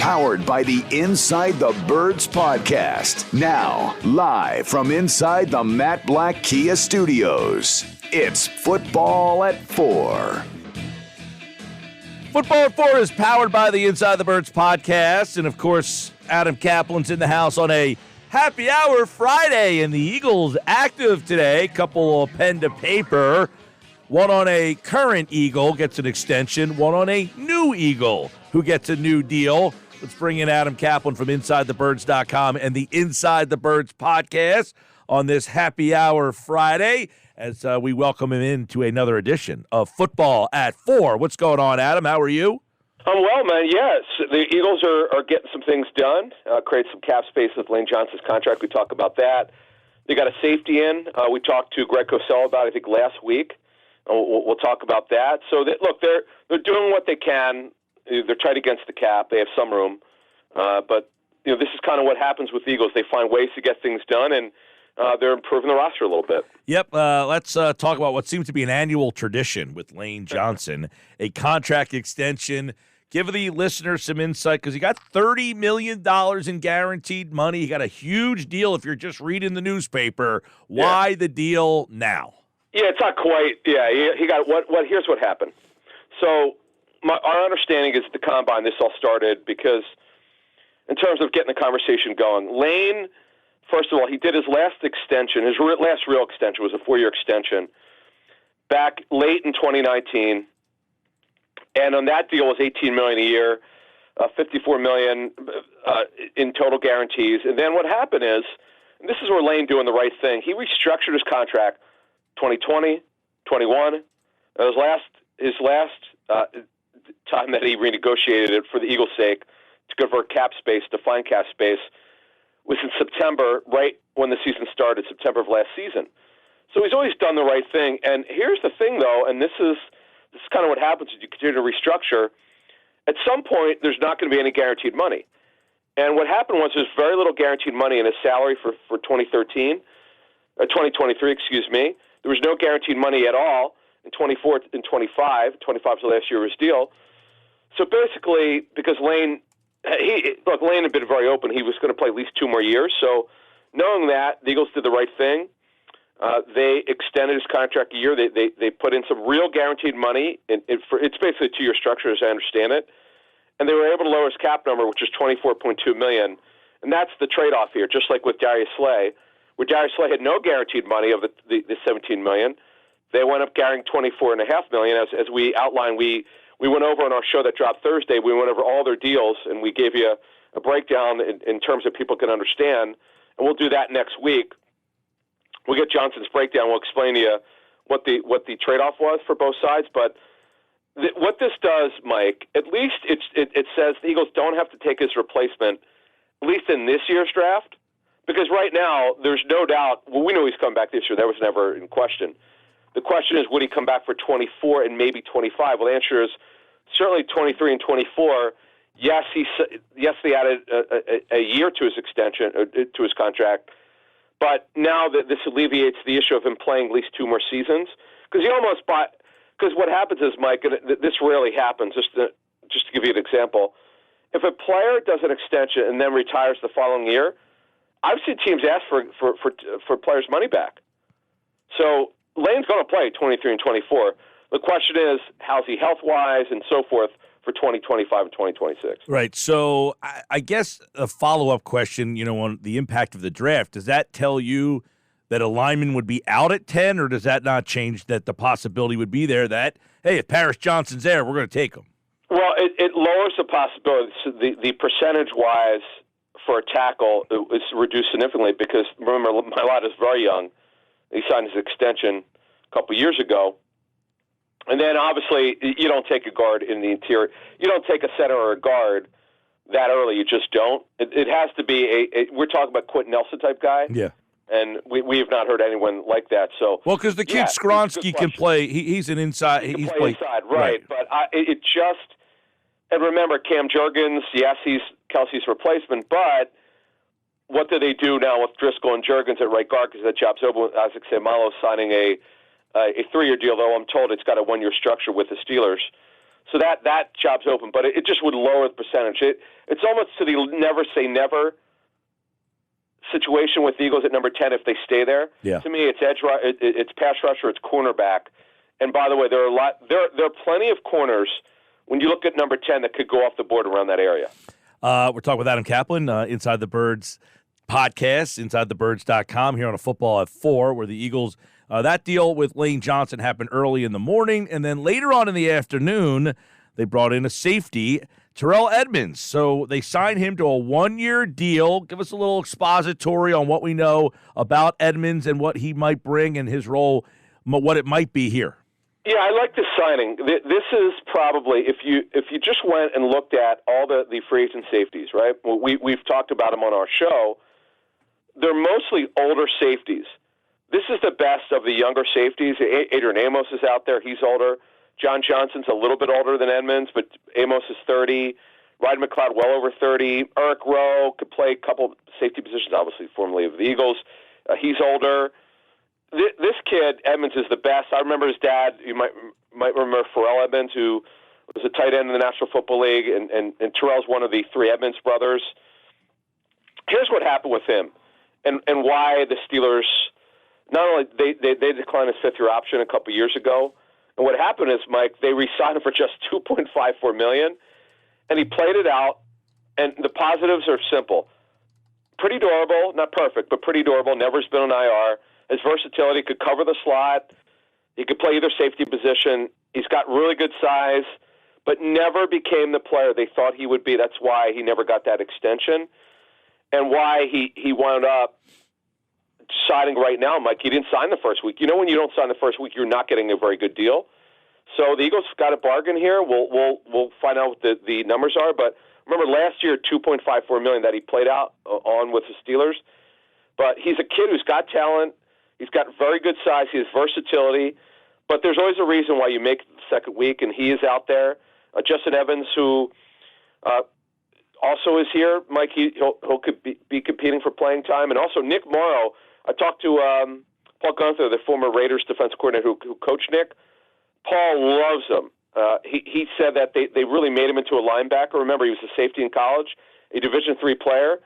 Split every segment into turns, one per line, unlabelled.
powered by the Inside the Birds podcast. Now, live from inside the Matt Black Kia Studios, it's Football at 4.
Football at 4 is powered by the Inside the Birds podcast. And, of course, Adam Caplan's in the house on a happy hour Friday. And the Eagles active today. Couple of pen to paper. One on a current Eagle gets an extension. One on a new Eagle who gets a new deal. Let's bring in Adam Caplan from InsideTheBirds.com and the Inside the Birds podcast on this happy hour Friday as we welcome him into another edition of Football at 4. What's going on, Adam? How are you?
I'm well, man. Yes, the Eagles are getting some things done, create some cap space with Lane Johnson's contract. We talk about that. They got a safety in. We talked to Greg Cosell about, I think, last week. We'll talk about that. So, look, they're doing what they can. They're tight against the cap. They have some room. But, this is kind of what happens with the Eagles. They find ways to get things done, and they're improving the roster a little bit.
Yep. Let's talk about what seems to be an annual tradition with Lane Johnson, a contract extension. Give the listeners some insight because he got $30 million in guaranteed money. He got a huge deal if you're just reading the newspaper. Why the deal now?
Yeah, it's not quite. Yeah, he got what? Here's what happened. So our understanding is at the Combine, this all started because in terms of getting the conversation going, Lane, first of all, he did his last extension. His last real extension was a 4-year extension back late in 2019. And on that deal was $18 million a year, $54 million in total guarantees. And then what happened is, and this is where Lane doing the right thing, he restructured his contract 2020, 21. His last time that he renegotiated it for the Eagles' sake to convert cap space, to find cap space, was in September, right when the season started, September of last season. So he's always done the right thing. And here's the thing, though, and this is kind of what happens as you continue to restructure. At some point, there's not going to be any guaranteed money. And what happened was there's very little guaranteed money in his salary for 2023, excuse me. There was no guaranteed money at all in 24 and 25. 25 was the last year of his deal. So basically, because Lane had been very open. He was going to play at least 2 more years. So knowing that, the Eagles did the right thing. They extended his contract a year. They put in some real guaranteed money. It's basically a 2-year structure, as I understand it. And they were able to lower his cap number, which is $24.2 million. And that's the trade-off here, just like with Darius Slay, where Darius Slay had no guaranteed money of the $17 million. They went up carrying $24.5 million. As we outlined, we went over on our show that dropped Thursday. We went over all their deals, and we gave you a breakdown in terms that people can understand. And we'll do that next week. We'll get Johnson's breakdown. We'll explain to you what the trade-off was for both sides. But what this does, Mike, at least it says the Eagles don't have to take his replacement, at least in this year's draft, because right now there's no doubt. Well, we know he's coming back this year. That was never in question. The question is, would he come back for 24 and maybe 25? Well, the answer is certainly 23 and 24. Yes, they added a year to his extension, to his contract. But now that this alleviates the issue of him playing at least 2 more seasons, because what happens is, Mike, and this rarely happens. Just to give you an example, if a player does an extension and then retires the following year, I've seen teams ask for players' money back. So Lane's going to play 23 and 24. The question is, how's he health-wise and so forth for 2025 and 2026.
Right. So I guess a follow-up question, on the impact of the draft, does that tell you that a lineman would be out at 10, or does that not change that the possibility would be there that, hey, if Paris Johnson's there, we're going to take him?
Well, it lowers the possibility. So the percentage-wise for a tackle is reduced significantly because, remember, Mailata is very young. He signed his extension a couple years ago. And then, obviously, you don't take a guard in the interior. You don't take a center or a guard that early. You just don't. It has to be we're talking about Quentin Nelson type guy.
Yeah.
And we have not heard anyone like that. So
well, because the kid Skronsky can play. He's an inside.
He can play inside, right? But it just and remember Cam Jurgens. Yes, he's Kelsey's replacement. But what do they do now with Driscoll and Jurgens at right guard? Because that job's over with Isaac Seumalo signing a 3-year deal. Though I'm told it's got a 1-year structure with the Steelers. So that job's open, but it just would lower the percentage. It's almost to the never say never situation with the Eagles at number 10 if they stay there.
Yeah.
To me, it's it's pass rusher, it's cornerback. And by the way, there are plenty of corners when you look at number 10 that could go off the board around that area.
We're talking with Adam Caplan, Inside the Birds podcast, InsideTheBirds.com, here on a Football at 4, where the Eagles, that deal with Lane Johnson happened early in the morning, and then later on in the afternoon, they brought in a safety, Terrell Edmunds. So they signed him to a 1-year deal. Give us a little expository on what we know about Edmunds and what he might bring and his role, what it might be here.
Yeah, I like this signing. This is probably, if you just went and looked at all the free agent safeties, right? Well, we've talked about them on our show. They're mostly older safeties. This is the best of the younger safeties. Adrian Amos is out there. He's older. John Johnson's a little bit older than Edmunds, but Amos is 30. Ryan McLeod well over 30. Eric Rowe could play a couple safety positions, obviously formerly of the Eagles. He's older. This kid, Edmunds, is the best. I remember his dad. You might remember Pharrell Edmunds, who was a tight end in the National Football League, and Terrell's one of the 3 Edmunds brothers. Here's what happened with him, and why the Steelers not only they declined his 5th-year option a couple years ago, and what happened is, Mike, they re-signed him for just $2.54 million, and he played it out. And the positives are simple: pretty durable, not perfect, but pretty durable. Never's been on IR. His versatility, could cover the slot. He could play either safety position. He's got really good size, but never became the player they thought he would be. That's why he never got that extension, and why he wound up deciding right now, Mike, he didn't sign the first week. You know, when you don't sign the first week, you're not getting a very good deal. So the Eagles got a bargain here. We'll find out what the numbers are. But remember last year, $2.54 million that he played out on with the Steelers. But he's a kid who's got talent. He's got very good size. He has versatility. But there's always a reason why you make the second week, and he is out there. Justin Evans, who also is here. Mike, he'll could be competing for playing time. And also Nick Morrow. I talked to Paul Gunther, the former Raiders defense coordinator who coached Nick. Paul loves him. He said that they really made him into a linebacker. Remember, he was a safety in college, a Division III player.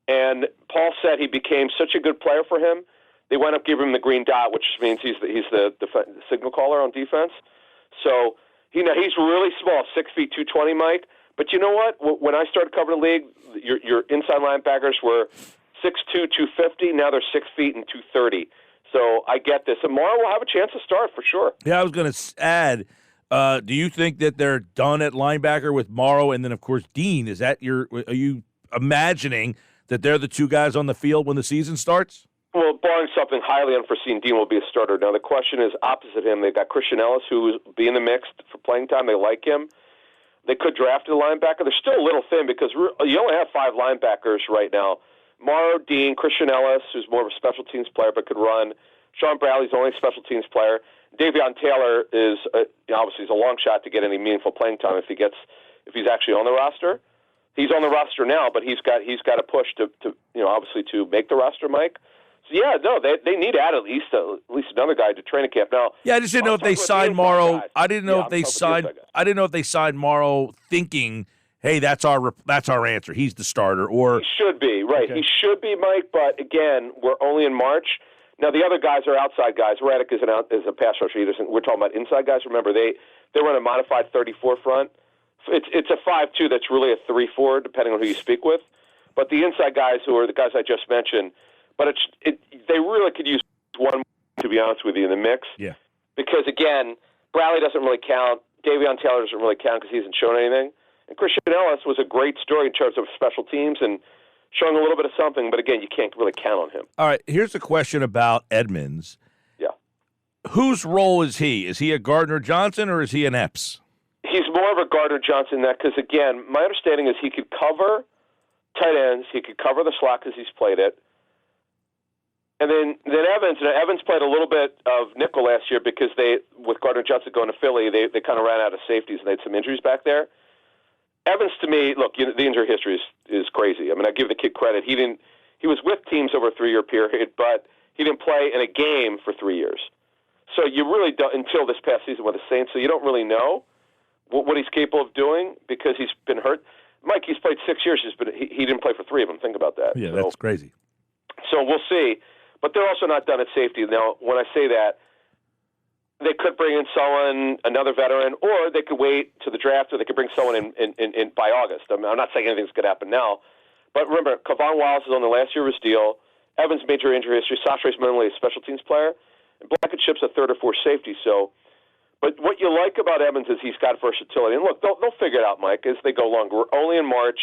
And Paul said he became such a good player for him, they wound up giving him the green dot, which means he's the signal caller on defense. So, he's really small, 6 feet, 220, Mike. But you know what? When I started covering the league, your inside linebackers were 6'2", 250. Now they're 6 feet and 230. So I get this. And Morrow will have a chance to start for sure.
Yeah, I was going to add, do you think that they're done at linebacker with Morrow and then, of course, Dean? Are you imagining that they're the 2 guys on the field when the season starts?
Well, barring something highly unforeseen, Dean will be a starter. Now, the question is opposite him. They've got Christian Ellis, who will be in the mix for playing time. They like him. They could draft a linebacker. They're still a little thin because you only have 5 linebackers right now. Morrow, Dean, Christian Ellis, who's more of a special teams player but could run. Sean Bradley's only a special teams player. Davion Taylor is obviously a long shot to get any meaningful playing time if he's actually on the roster. He's on the roster now, but he's got to push to obviously to make the roster, Mike. So yeah, no, they need to add at least another guy to training camp now.
Yeah, I just didn't know if they signed Morrow. I didn't know if they signed Morrow thinking, hey, that's our answer. He's the starter. Or
he should be, right. Okay. He should be, Mike, but again, we're only in March. Now, the other guys are outside guys. Reddick is a pass rusher. We're talking about inside guys. Remember, they run a modified 34 front. It's a 5-2 that's really a 3-4, depending on who you speak with. But the inside guys, who are the guys I just mentioned, but they really could use one, to be honest with you, in the mix.
Yeah.
Because, again, Bradley doesn't really count. Davion Taylor doesn't really count because he hasn't shown anything. And Christian Ellis was a great story in terms of special teams and showing a little bit of something, but again, you can't really count on him.
All right, here's a question about Edmunds.
Yeah.
Whose role is he? Is he a Gardner-Johnson or is he an Epps?
He's more of a Gardner-Johnson than that because, again, my understanding is he could cover tight ends, he could cover the slot because he's played it. And then Evans played a little bit of nickel last year because with Gardner-Johnson going to Philly, they kind of ran out of safeties and they had some injuries back there. Evans, to me, look, the injury history is crazy. I mean, I give the kid credit. He was with teams over a 3-year period, but he didn't play in a game for 3 years. So you really don't, until this past season with the Saints, so you don't really know what he's capable of doing because he's been hurt. Mike, he's played 6 years. He didn't play for 3 of them. Think about that.
Yeah, that's crazy.
So we'll see. But they're also not done at safety. Now, when I say that, they could bring in someone, another veteran, or they could wait to the draft, or they could bring someone in by August. I'm not saying anything's going to happen now. But remember, Kavon Wallace is on the last year of his deal. Evans' major injury history. Sasha's mainly a special teams player. And Blankenship's a third or fourth safety. So, but what you like about Evans is he's got versatility. And look, they'll figure it out, Mike, as they go along. We're only in March.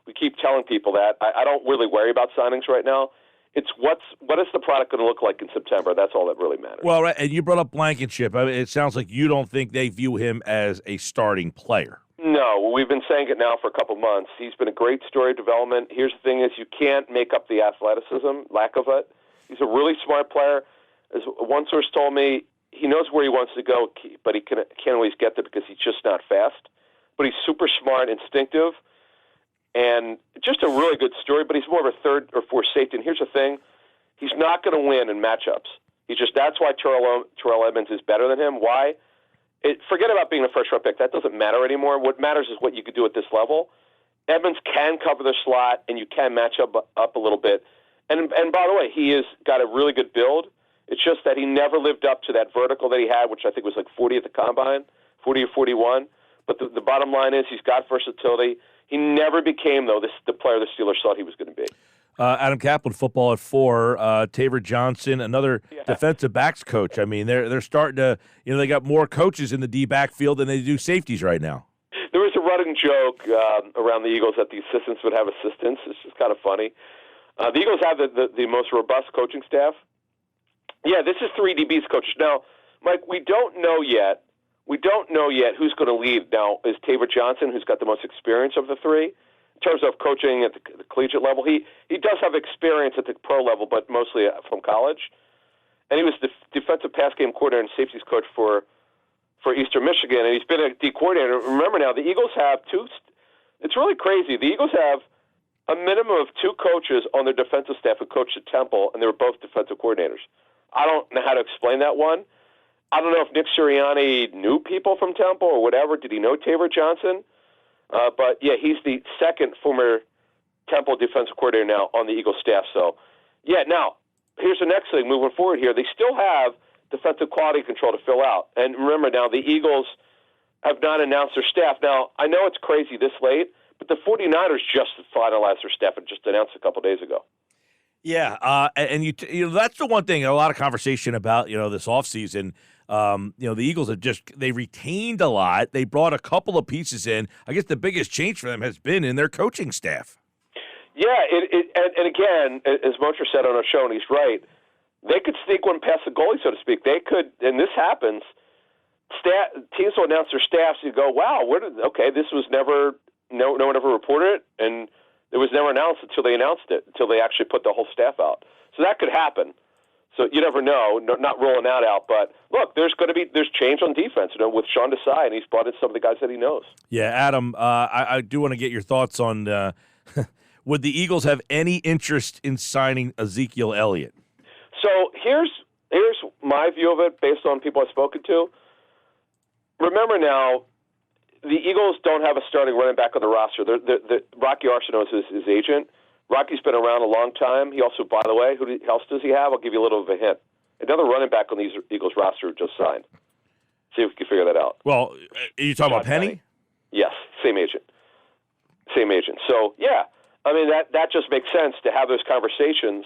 We keep telling people that. I don't really worry about signings right now. It's what is the product going to look like in September? That's all that really matters.
Well, right, and you brought up Blankenship. I mean, it sounds like you don't think they view him as a starting player.
No, we've been saying it now for a couple months. He's been a great story of development. Here's the thing is you can't make up the athleticism, lack of it. He's a really smart player. As one source told me, he knows where he wants to go, but he can't always get there because he's just not fast. But he's super smart, instinctive, and just a really good story, but he's more of a third or fourth safety. And here's the thing, he's not going to win in matchups. That's why Terrell Edmunds is better than him. Why? Forget about being a first-round pick. That doesn't matter anymore. What matters is what you could do at this level. Edmunds can cover the slot, and you can match up a little bit. And by the way, he has got a really good build. It's just that he never lived up to that vertical that he had, which I think was like 40 at the combine, 40 or 41. But the bottom line is he's got versatility. He never became, though, the player the Steelers thought he was going to be.
Adam Caplan, football at 4. Taver Johnson, another defensive backs coach. I mean, they're starting to, they got more coaches in the D backfield than they do safeties right now.
There was a running joke around the Eagles that the assistants would have assistants. It's just kind of funny. The Eagles have the most robust coaching staff. Yeah, this is 3 DBs coaches. Now, Mike, we don't know yet who's going to lead. Now, is Taver Johnson, who's got the most experience of the 3? In terms of coaching at the collegiate level, he does have experience at the pro level, but mostly from college. And he was the defensive pass game coordinator and safeties coach for Eastern Michigan, and he's been a D coordinator. Remember now, the Eagles have 2. It's really crazy. The Eagles have a minimum of 2 coaches on their defensive staff who coached at Temple, and they were both defensive coordinators. I don't know how to explain that one. I don't know if Nick Sirianni knew people from Temple or whatever. Did he know Taver Johnson? But, yeah, he's the second former Temple defensive coordinator now on the Eagles staff. So, yeah, now, here's the next thing moving forward here. They still have defensive quality control to fill out. And remember now, the Eagles have not announced their staff. Now, I know it's crazy this late, but the 49ers just finalized their staff and just announced a couple days ago.
Yeah, and you that's the one thing, a lot of conversation about, this offseason. The Eagles they retained a lot. They brought a couple of pieces in. I guess the biggest change for them has been in their coaching staff. Yeah,
and again, as Mosher said on our show, and he's right, they could sneak one past the goalie, so to speak. They could, and this happens, teams will announce their staffs, you go, wow, this was never, no one ever reported it, and it was never announced until they announced it, until they actually put the whole staff out. So that could happen. So you never know, not rolling that out. But look, there's change on defense, with Sean Desai, and he's brought in some of the guys that he knows.
Yeah, Adam, I do want to get your thoughts on would the Eagles have any interest in signing Ezekiel Elliott?
So here's my view of it based on people I've spoken to. Remember now, the Eagles don't have a starting running back on the roster. Rocky Arsenault is his agent. Rocky's been around a long time. He also, by the way, who else does he have? I'll give you a little of a hint. Another running back on the Eagles roster just signed. See if we can figure that out.
Well, are you talking about Penny?
Yes, same agent. So, yeah, I mean, that just makes sense to have those conversations.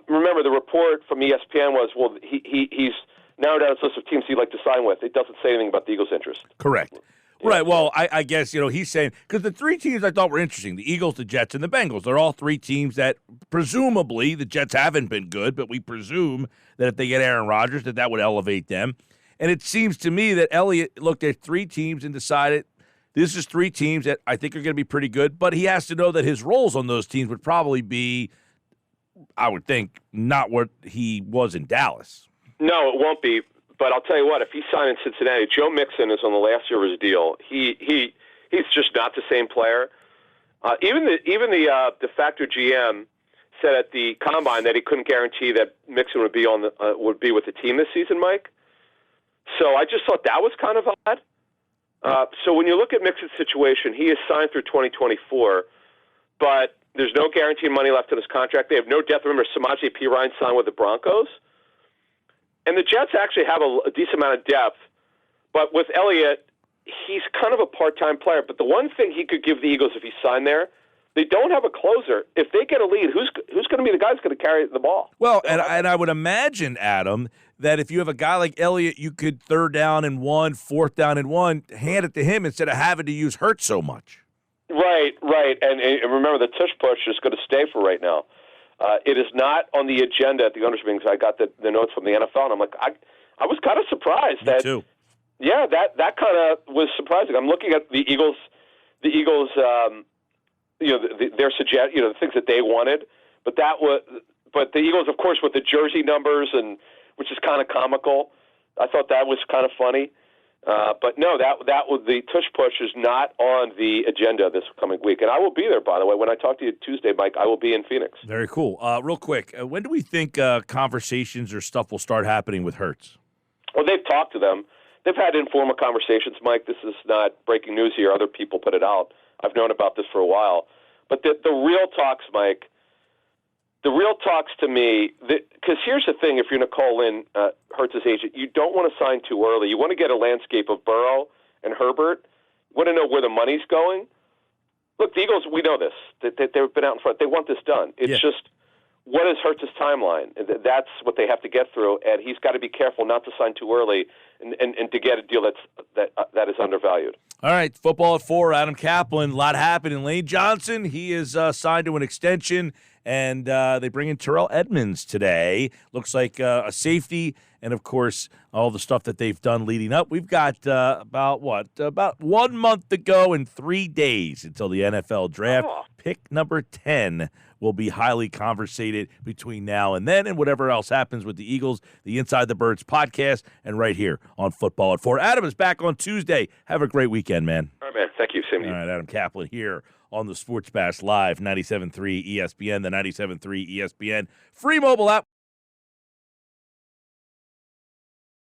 Remember, the report from ESPN was, well, he's narrowed down his list of teams he'd like to sign with. It doesn't say anything about the Eagles' interest.
Correct. Yeah. Right. Well, I guess, he's saying, because the 3 teams I thought were interesting, the Eagles, the Jets, and the Bengals, they're all 3 teams that presumably, the Jets haven't been good, but we presume that if they get Aaron Rodgers, that would elevate them. And it seems to me that Elliott looked at 3 teams and decided this is 3 teams that I think are going to be pretty good, but he has to know that his roles on those teams would probably be, I would think, not what he was in Dallas.
No, it won't be. But I'll tell you what, if he signed in Cincinnati, Joe Mixon is on the last year of his deal. He's just not the same player. Even the de facto GM said at the combine that he couldn't guarantee that Mixon would be with the team this season, Mike. So I just thought that was kind of odd. So when you look at Mixon's situation, he is signed through 2024, but there's no guaranteed money left in his contract. They have no depth. Remember, Samaje Perine signed with the Broncos. And the Jets actually have a decent amount of depth, but with Elliott, he's kind of a part-time player. But the one thing he could give the Eagles if he signed there, they don't have a closer. If they get a lead, who's going to be the guy who's going to carry the ball?
Well, and I would imagine, Adam, that if you have a guy like Elliott, you could 3rd down and 1, 4th down and 1, hand it to him instead of having to use Hurts so much.
Right. And remember, the tush push is going to stay for right now. It is not on the agenda at the owners' meetings. I got the notes from the NFL, and I'm like, I was kind of surprised.
Me too.
Yeah, that kind of was surprising. I'm looking at the Eagles, their the things that they wanted, but the Eagles, of course, with the jersey numbers and which is kind of comical. I thought that was kind of funny. But no, that was the tush push is not on the agenda this coming week, and I will be there. By the way, when I talk to you Tuesday, Mike, I will be in Phoenix.
Very cool. Real quick, when do we think conversations or stuff will start happening with Hurts?
Well, they've talked to them. They've had informal conversations, Mike. This is not breaking news here. Other people put it out. I've known about this for a while. But the real talks, Mike, to me, because here's the thing, if you're Nicole Lynn, Hurts' agent, you don't want to sign too early. You want to get a landscape of Burrow and Herbert. You want to know where the money's going. Look, the Eagles, we know this. They've been out in front. They want this done. It's just, what is Hurts' timeline? That's what they have to get through, and he's got to be careful not to sign too early and to get a deal that is undervalued.
All right, football at 4, Adam Caplan. A lot happening. Lane Johnson, he is signed to an extension, and they bring in Terrell Edmunds today. Looks like a safety, and, of course, all the stuff that they've done leading up. We've got about 1 month to go and 3 days until the NFL draft.
Oh.
Pick number 10 will be highly conversated between now and then, and whatever else happens with the Eagles, the Inside the Birds podcast, and right here on Football at 4. Adam is back on Tuesday. Have a great weekend, man.
All right, man. Thank you. Same to you.
All right, Adam Caplan here on the Sports Bash Live, 97.3 ESPN, the 97.3 ESPN free mobile app.